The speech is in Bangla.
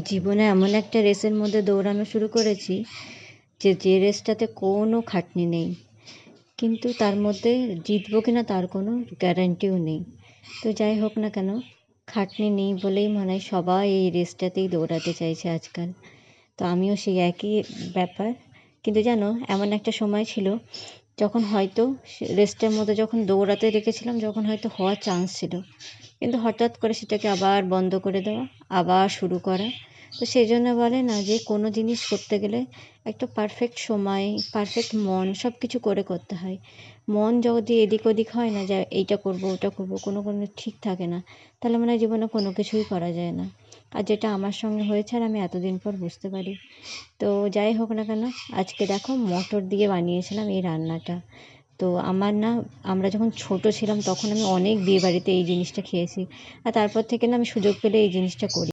জীবনে এমন একটা রেসের মধ্যে দৌড়ানো শুরু করেছি যে রেসটাতে কোনো খাটনি নেই, কিন্তু তার মধ্যে জিতবো কিনা তার কোনো গ্যারান্টিও নেই। তো যাই হোক না কেন, খাটনি নেই বলেই মনে হয় সবাই এই রেসটাতেই দৌড়াতে চাইছে আজকাল। তো আমিও সেই একই ব্যাপার। কিন্তু জানো, এমন একটা সময় ছিল যখন হয়তো রেসটার মধ্যে যখন দৌড়াতে রেখেছিলাম, যখন হয়তো হওয়ার চান্স ছিল, কিন্তু হঠাৎ করে সেটাকে আবার বন্ধ করে দেওয়া, আবার শুরু করা। তো সেই জন্য বলে না যে কোনো জিনিস করতে গেলে একটা পারফেক্ট সময়, পারফেক্ট মন, সব কিছু করে করতে হয়। মন যদি এদিক ওদিক হয় না, যে এইটা করবো ওটা করবো, কোনো ঠিক থাকে না, তাহলে মনে হয় জীবনে কোনো কিছুই করা যায় না। আর যেটা আমার সঙ্গে হয়েছে, আর আমি এতদিন পর বুঝতে পারি। তো যাই হোক না কেন, আজকে দেখো মটর দিয়ে বানিয়েছিলাম এই রান্নাটা। তো আমার না, আমরা যখন ছোট ছিলাম তখন আমি অনেক বিয়েবাড়িতে এই জিনিসটা খেয়েছি, আর তারপর থেকে না আমি সুযোগ পেলে এই জিনিসটা করি।